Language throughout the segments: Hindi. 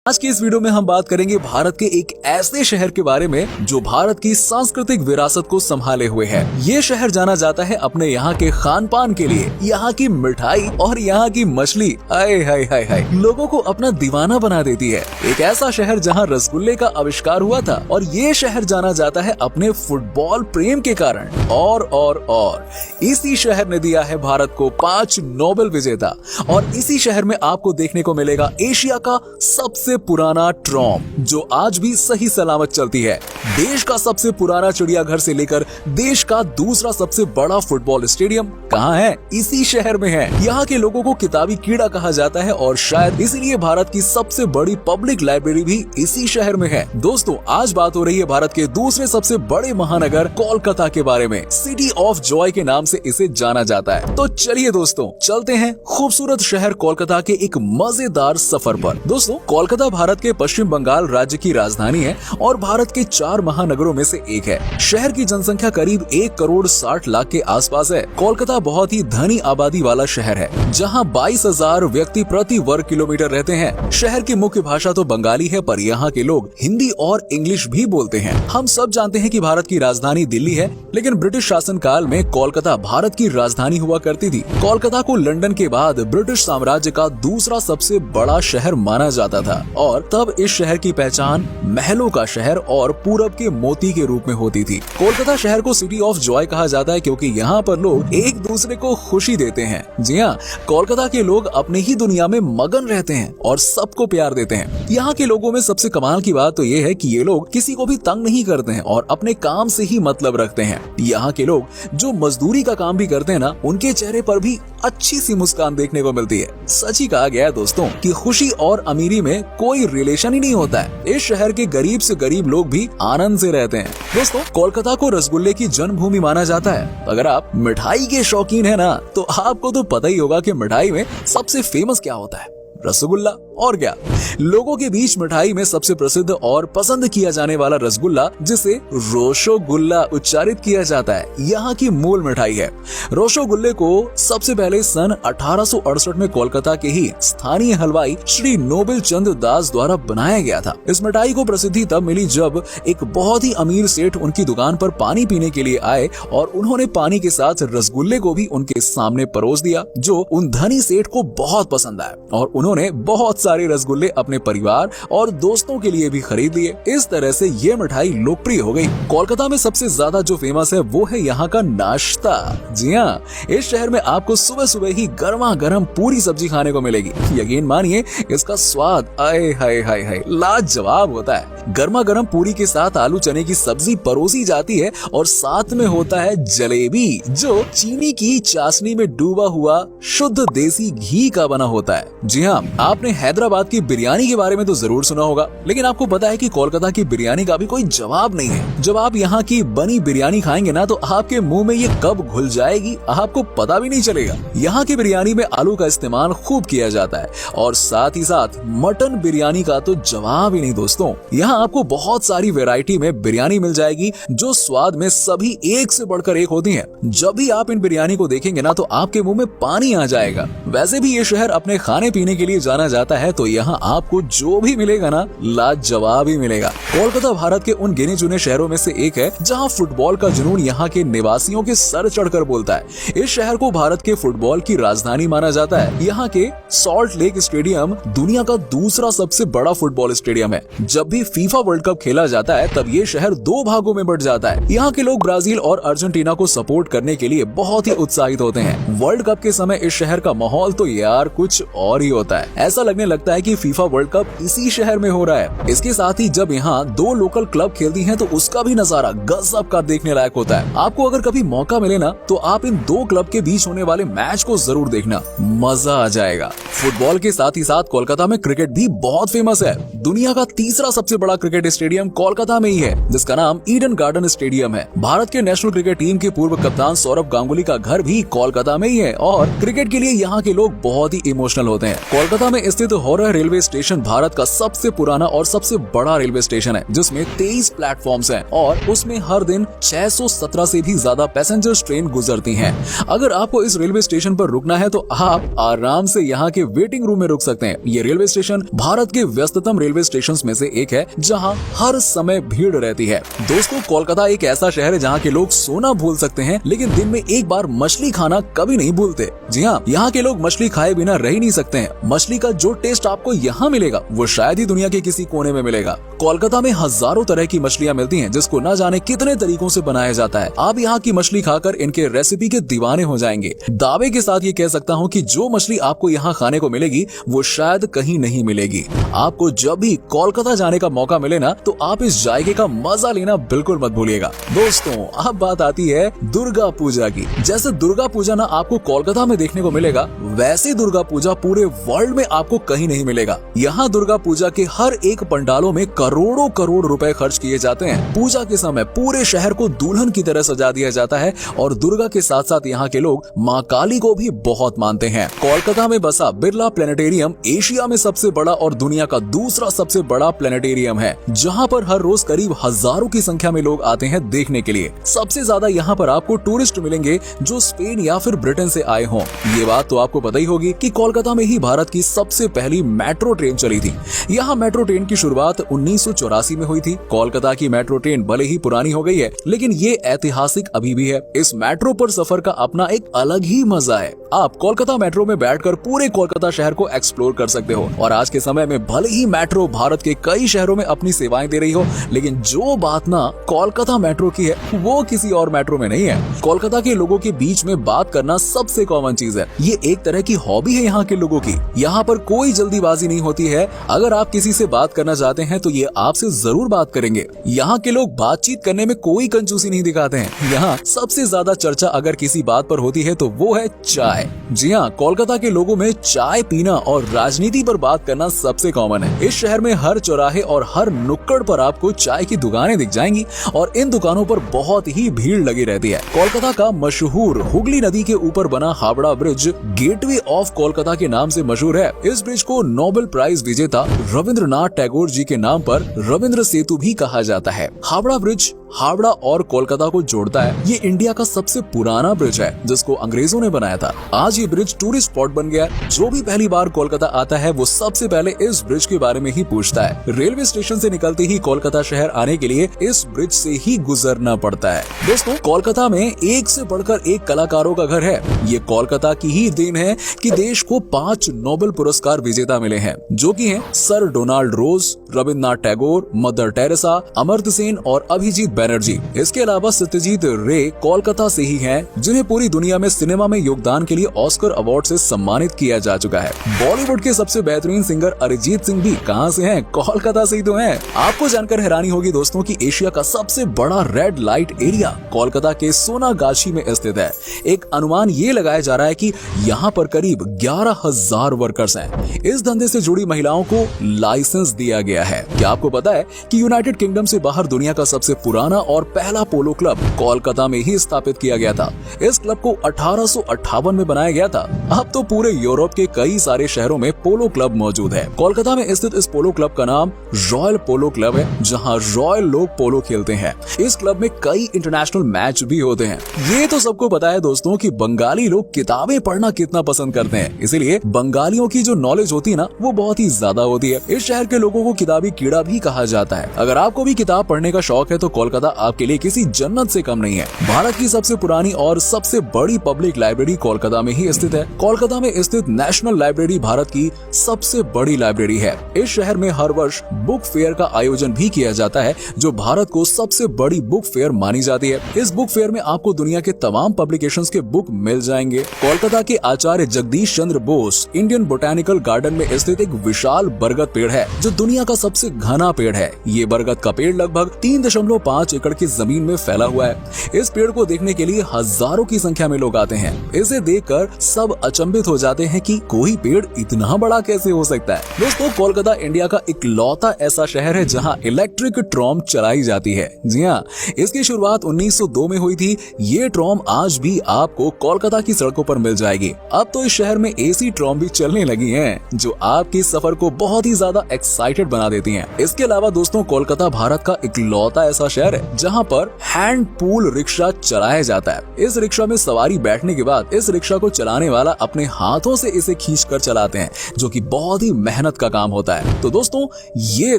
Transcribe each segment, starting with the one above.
आज की इस वीडियो में हम बात करेंगे भारत के एक ऐसे शहर के बारे में जो भारत की सांस्कृतिक विरासत को संभाले हुए है। ये शहर जाना जाता है अपने यहाँ के खान पान के लिए, यहाँ की मिठाई और यहाँ की मछली हाय हाय हाय हाय लोगों को अपना दीवाना बना देती है। एक ऐसा शहर जहाँ रसगुल्ले का आविष्कार हुआ था और ये शहर जाना जाता है अपने फुटबॉल प्रेम के कारण। और इसी शहर ने दिया है भारत को 5 नोबेल विजेता और इसी शहर में आपको देखने को मिलेगा एशिया का सबसे पुराना ट्रॉम जो आज भी सही सलामत चलती है। देश का सबसे पुराना चिड़ियाघर से लेकर देश का दूसरा सबसे बड़ा फुटबॉल स्टेडियम कहाँ है? इसी शहर में है। यहाँ के लोगों को किताबी कीड़ा कहा जाता है और शायद इसीलिए भारत की सबसे बड़ी पब्लिक लाइब्रेरी भी इसी शहर में है। दोस्तों, आज बात हो रही है भारत के दूसरे सबसे बड़े महानगर कोलकाता के बारे में। सिटी ऑफ जॉय के नाम से इसे जाना जाता है। तो चलिए दोस्तों, चलते हैं खूबसूरत शहर कोलकाता के एक मजेदार सफर पर। दोस्तों, कोलकाता भारत के पश्चिम बंगाल राज्य की राजधानी है और भारत के 4 महानगरों में से एक है। शहर की जनसंख्या करीब 1 करोड़ 60 लाख के आसपास है। कोलकाता बहुत ही धनी आबादी वाला शहर है जहां 22,000 व्यक्ति प्रति वर्ग किलोमीटर रहते हैं। शहर की मुख्य भाषा तो बंगाली है, पर यहाँ के लोग हिंदी और इंग्लिश भी बोलते हैं। हम सब जानते हैं कि भारत की राजधानी दिल्ली है, लेकिन ब्रिटिश शासन काल में कोलकाता भारत की राजधानी हुआ करती थी। कोलकाता को लंदन के बाद ब्रिटिश साम्राज्य का दूसरा सबसे बड़ा शहर माना जाता था और तब इस शहर की पहचान महलों का शहर और पूरब के मोती के रूप में होती थी। कोलकाता शहर को सिटी ऑफ जॉय कहा जाता है क्योंकि यहाँ पर लोग एक दूसरे को खुशी देते हैं। जी हाँ, कोलकाता के लोग अपने ही दुनिया में मगन रहते हैं और सबको प्यार देते हैं। यहाँ के लोगों में सबसे कमाल की बात तो ये है कि ये लोग किसी को भी तंग नहीं करते हैं और अपने काम से ही मतलब रखते हैं। यहाँ के लोग जो मजदूरी का काम भी करते हैं ना, उनके चेहरे पर भी अच्छी सी मुस्कान देखने को मिलती है। सच ही कहा गया है दोस्तों कि खुशी और अमीरी में कोई रिलेशन ही नहीं होता है। इस शहर के गरीब से गरीब लोग भी आनंद से रहते हैं। दोस्तों, कोलकाता को रसगुल्ले की जन्मभूमि माना जाता है। अगर आप मिठाई के शौकीन है ना, तो आपको तो पता ही होगा कि मिठाई में सबसे फेमस क्या होता है? रसगुल्ला। और क्या, लोगों के बीच मिठाई में सबसे प्रसिद्ध और पसंद किया जाने वाला रसगुल्ला, जिसे रोशोगुल्ला उच्चारित किया जाता है, यहाँ की मूल मिठाई है। रोशोगुल्ले को सबसे पहले सन 1868 में कोलकाता के ही स्थानीय हलवाई श्री नोबेल चंद दास द्वारा बनाया गया था। इस मिठाई को प्रसिद्धि तब मिली जब एक बहुत ही अमीर सेठ उनकी दुकान पर पानी पीने के लिए आए और उन्होंने पानी के साथ रसगुल्ले को भी उनके सामने परोस दिया, जो उन धनी सेठ को बहुत पसंद आया और उन्होंने बहुत सारे रसगुल्ले अपने परिवार और दोस्तों के लिए भी खरीद लिए। इस तरह से ये मिठाई लोकप्रिय हो गई। कोलकाता में सबसे ज्यादा जो फेमस है वो है यहाँ का नाश्ता। जी हाँ, इस शहर में आपको सुबह सुबह ही गर्मा गर्म पूरी सब्जी खाने को मिलेगी। यकीन मानिए, इसका स्वाद आए हाय हाय हाय लाजवाब होता है। गर्मा गर्म पूरी के साथ आलू चने की सब्जी परोसी जाती है और साथ में होता है जलेबी, जो चीनी की चाशनी में डूबा हुआ शुद्ध देसी घी का बना होता है। जी हाँ, आपने हैदराबाद की बिरयानी के बारे में तो जरूर सुना होगा, लेकिन आपको पता है कि कोलकाता की बिरयानी का भी कोई जवाब नहीं है। जब आप यहाँ की बनी बिरयानी खाएंगे ना, तो आपके मुंह में ये कब घुल जाएगी आपको पता भी नहीं चलेगा। यहाँ की बिरयानी में आलू का इस्तेमाल खूब किया जाता है और साथ ही साथ मटन बिरयानी का तो जवाब ही नहीं दोस्तों। यहाँ आपको बहुत सारी वैरायटी में बिरयानी मिल जाएगी जो स्वाद में सभी एक से बढ़कर एक होती है। जब भी आप इन बिरयानी को देखेंगे ना, तो आपके मुंह में पानी आ जाएगा। वैसे भी ये शहर अपने खाने पीने के लिए जाना जाता है, तो यहाँ आपको जो भी मिलेगा ना, लाजवाब ही मिलेगा। कोलकाता भारत के उन गिने चुने शहरों में से एक है जहाँ फुटबॉल का जुनून यहाँ के निवासियों के सर चढ़कर बोलता है। इस शहर को भारत के फुटबॉल की राजधानी माना जाता है। यहाँ के सॉल्ट लेक स्टेडियम दुनिया का दूसरा सबसे बड़ा फुटबॉल स्टेडियम है। जब भी फीफा वर्ल्ड कप खेला जाता है, तब ये शहर 2 भागों में बंट जाता है। यहाँ के लोग ब्राजील और अर्जेंटीना को सपोर्ट करने के लिए बहुत ही उत्साहित होते हैं। वर्ल्ड कप के समय इस शहर का माहौल तो यार कुछ और ही होता है। ऐसा लगने लगता है कि फीफा वर्ल्ड कप इसी शहर में हो रहा है। इसके साथ ही जब यहाँ 2 लोकल क्लब खेलती हैं, तो उसका भी नजारा गजब का देखने लायक होता है। आपको अगर कभी मौका मिले ना, तो आप इन 2 क्लब के बीच होने वाले मैच को जरूर देखना, मजा आ जाएगा। फुटबॉल के साथ ही साथ कोलकाता में क्रिकेट भी बहुत फेमस है। दुनिया का तीसरा सबसे बड़ा क्रिकेट स्टेडियम कोलकाता में ही है, जिसका नाम ईडन गार्डन स्टेडियम है। भारत के नेशनल क्रिकेट टीम के पूर्व कप्तान सौरभ गांगुली का घर भी कोलकाता में ही है और क्रिकेट के लिए यहाँ के लोग बहुत ही इमोशनल होते हैं। कोलकाता में स्थित हावड़ा रेलवे स्टेशन भारत का सबसे पुराना और सबसे बड़ा रेलवे स्टेशन है, जिसमें 23 प्लेटफॉर्म्स हैं और उसमें हर दिन 617 से भी ज्यादा पैसेंजर्स ट्रेन गुजरती हैं। अगर आपको इस रेलवे स्टेशन पर रुकना है तो आप आराम से यहाँ के वेटिंग रूम में रुक सकते हैं। ये रेलवे स्टेशन भारत के व्यस्ततम रेलवे स्टेशंस में से एक है, जहाँ हर समय भीड़ रहती है। दोस्तों, कोलकाता एक ऐसा शहर है जहाँ के लोग सोना भूल सकते हैं, लेकिन दिन में एक बार मछली खाना कभी नहीं भूलते। जी हाँ, यहाँ के लोग मछली खाए बिना रह ही नहीं सकते हैं। मछली का जो टेस्ट आपको यहाँ मिलेगा वो शायद ही दुनिया के किसी कोने में मिलेगा। कोलकाता में हजारों तरह की मछलियाँ मिलती हैं, जिसको न जाने कितने तरीकों से बनाया जाता है। आप यहाँ की मछली खाकर इनके रेसिपी के दीवाने हो जाएंगे। दावे के साथ ये कह सकता हूँ कि जो मछली आपको यहाँ खाने को मिलेगी वो शायद कहीं नहीं मिलेगी। आपको जब भी कोलकाता जाने का मौका मिले ना, तो आप इस जायके का मजा लेना बिल्कुल मत भूलिएगा। दोस्तों, अब बात आती है दुर्गा पूजा की। जैसे दुर्गा पूजा ना आपको कोलकाता में देखने को मिलेगा, वैसे दुर्गा पूजा पूरे वर्ल्ड में आपको कहीं नहीं मिलेगा। यहाँ दुर्गा पूजा के हर एक पंडालों में करोड़ों करोड़ रुपए खर्च किए जाते हैं। पूजा के समय पूरे शहर को दुल्हन की तरह सजा दिया जाता है और दुर्गा के साथ साथ यहाँ के लोग माँ काली को भी बहुत मानते हैं। कोलकाता में बसा बिरला प्लेनेटेरियम एशिया में सबसे बड़ा और दुनिया का दूसरा सबसे बड़ा प्लेनेटेरियम है, जहाँ पर हर रोज करीब हजारों की संख्या में लोग आते हैं देखने के लिए। सबसे ज्यादा यहाँ पर आपको टूरिस्ट मिलेंगे जो स्पेन या फिर ब्रिटेन से आए हों। ये बात तो आपको पता ही होगी कि कोलकाता में ही भारत की सबसे पहली मेट्रो ट्रेन चली थी। यहाँ मेट्रो ट्रेन की शुरुआत 1984 में हुई थी। कोलकाता की मेट्रो ट्रेन भले ही पुरानी हो गई है, लेकिन ये ऐतिहासिक अभी भी है। इस मेट्रो पर सफर का अपना एक अलग ही मजा है। आप कोलकाता मेट्रो में बैठकर पूरे कोलकाता शहर को एक्सप्लोर कर सकते हो। और आज के समय में भले ही मेट्रो भारत के कई शहरों में अपनी सेवाएं दे रही हो, लेकिन जो बात ना कोलकाता मेट्रो की है वो किसी और मेट्रो में नहीं है। कोलकाता के लोगों के बीच में बात करना सबसे कॉमन चीज है। ये एक तरह की हॉबी है यहाँ के लोगों की। यहाँ पर कोई जल्दीबाजी नहीं होती है। अगर आप किसी से बात करना चाहते हैं तो ये आपसे जरूर बात करेंगे। यहाँ के लोग बातचीत करने में कोई कंजूसी नहीं दिखाते हैं। यहाँ सबसे ज्यादा चर्चा अगर किसी बात पर होती है तो वो है चाय। जी हाँ, कोलकाता के लोगों में चाय पीना और राजनीति पर बात करना सबसे कॉमन है। इस शहर में हर चौराहे और हर नुक्कड़ पर आपको चाय की दुकानें दिख जाएंगी और इन दुकानों पर बहुत ही भीड़ लगी रहती है। कोलकाता का मशहूर हुगली नदी के ऊपर बना Howrah bridge gateway of Kolkata के नाम से मशहूर है। इस ब्रिज को नोबेल प्राइज विजेता रविंद्रनाथ टैगोर जी के नाम पर रविंद्र सेतु भी कहा जाता है। हावड़ा ब्रिज हावड़ा और कोलकाता को जोड़ता है। ये इंडिया का सबसे पुराना ब्रिज है, जिसको अंग्रेजों ने बनाया था। आज ये ब्रिज टूरिस्ट स्पॉट बन गया। जो भी पहली बार कोलकाता आता है वो सबसे पहले इस ब्रिज के बारे में ही पूछता है। रेलवे स्टेशन से निकलते ही कोलकाता शहर आने के लिए इस ब्रिज से ही गुजरना पड़ता है। दोस्तों, कोलकाता में एक से बढ़कर एक कलाकारों का घर है। ये कोलकाता की ही देन है कि देश को 5 नोबेल पुरस्कार विजेता मिले हैं, जो कि हैं सर डोनाल्ड रोज, रविन्द्रनाथ टैगोर, मदर टेरेसा, अमर्त्य सेन और अभिजीत बैनर्जी। इसके अलावा सत्यजीत रे कोलकाता से ही हैं, जिन्हें पूरी दुनिया में सिनेमा में योगदान के लिए ऑस्कर अवार्ड से सम्मानित किया जा चुका है। बॉलीवुड के सबसे बेहतरीन सिंगर अरिजीत सिंह भी कहां से हैं? कोलकाता से ही तो हैं। आपको जानकर हैरानी होगी दोस्तों कि एशिया का सबसे बड़ा रेड लाइट एरिया कोलकाता के सोनागाछी में स्थित है। एक अनुमान ये लगाया जा रहा है कि यहाँ पर करीब 11,000 वर्कर्स हैं। इस धंधे से जुड़ी महिलाओं को लाइसेंस दिया गया है। क्या आपको पता है कि यूनाइटेड किंगडम से बाहर दुनिया का सबसे पुराना और पहला पोलो क्लब कोलकाता में ही स्थापित किया गया था। इस क्लब को 1858 में बनाया गया था। अब तो पूरे यूरोप के कई सारे शहरों में पोलो क्लब मौजूद है। कोलकाता में स्थित इस पोलो क्लब का नाम रॉयल पोलो क्लब है, जहां रॉयल लोग पोलो खेलते हैं। इस क्लब में कई इंटरनेशनल मैच भी होते हैं। ये तो सबको पता है दोस्तों कि बंगाली लोग किताबें पढ़ना कितना पसंद करते हैं, इसीलिए बंगालियों की जो नॉलेज होती है ना, वो बहुत ही ज्यादा होती है। इस शहर के लोगों को किताबी कीड़ा भी कहा जाता है। अगर आपको भी किताब पढ़ने का शौक है तो कोलकाता आपके लिए किसी जन्नत से कम नहीं है। भारत की सबसे पुरानी और सबसे बड़ी पब्लिक लाइब्रेरी कोलकाता में ही स्थित है। कोलकाता में स्थित नेशनल लाइब्रेरी भारत की सबसे बड़ी लाइब्रेरी है। इस शहर में हर वर्ष बुक फेयर का आयोजन भी किया जाता है, जो भारत को सबसे बड़ी बुक फेयर मानी जाती है। इस बुक फेयर में आपको दुनिया के तमाम पब्लिकेशंस के बुक मिल जाएंगे। कोलकाता के आचार्य Jagdish Chandra Bose Indian botanical garden में स्थित एक विशाल बरगद पेड़ है, जो दुनिया का सबसे घना पेड़ है। ये बरगद का पेड़ लगभग 3.5 5 एकड़ की जमीन में फैला हुआ है। इस पेड़ को देखने के लिए हजारों की संख्या में लोग आते हैं। इसे देखकर सब अचंभित हो जाते हैं कि कोई पेड़ इतना बड़ा कैसे हो सकता है। दोस्तों, कोलकाता इंडिया का इकलौता ऐसा शहर है जहां इलेक्ट्रिक ट्रॉम चलाई जाती है। जी हाँ, इसकी शुरुआत 1902 में हुई थी। ये ट्रॉम आज भी आपको कोलकाता की सड़कों पर मिल जाएगी। अब तो इस शहर में एसी ट्रॉम भी चलने लगी हैं, जो आपकी सफर को बहुत ही ज्यादा एक्साइटेड बना देती हैं। इसके अलावा दोस्तों, कोलकाता भारत का इकलौता ऐसा शहर है जहां पर हैंड पुल रिक्शा चलाया जाता है। इस रिक्शा में सवारी बैठने के बाद इस रिक्शा को चलाने वाला अपने हाथों से इसे खींचकर चलाते हैं, जो कि बहुत ही मेहनत का काम होता है। तो दोस्तों, ये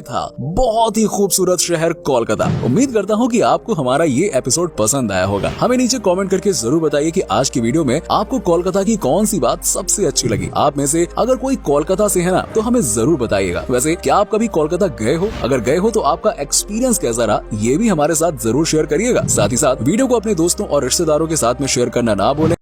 था बहुत ही खूबसूरत शहर कोलकाता। उम्मीद करता हूँ कि आपको हमारा ये एपिसोड पसंद आया होगा। हमें नीचे कमेंट करके जरूर बताइए कि आज की वीडियो में आपको कोलकाता की कौन सी बात सबसे अच्छी लगी। आप में से अगर कोई कोलकाता से है ना, तो हमें जरूर बताइएगा। वैसे क्या आप कभी कोलकाता गए हो? अगर गए हो तो आपका एक्सपीरियंस कैसा रहा, ये भी हमारे साथ जरूर शेयर करिएगा। साथ ही साथ वीडियो को अपने दोस्तों और रिश्तेदारों के साथ में शेयर करना ना भूलें।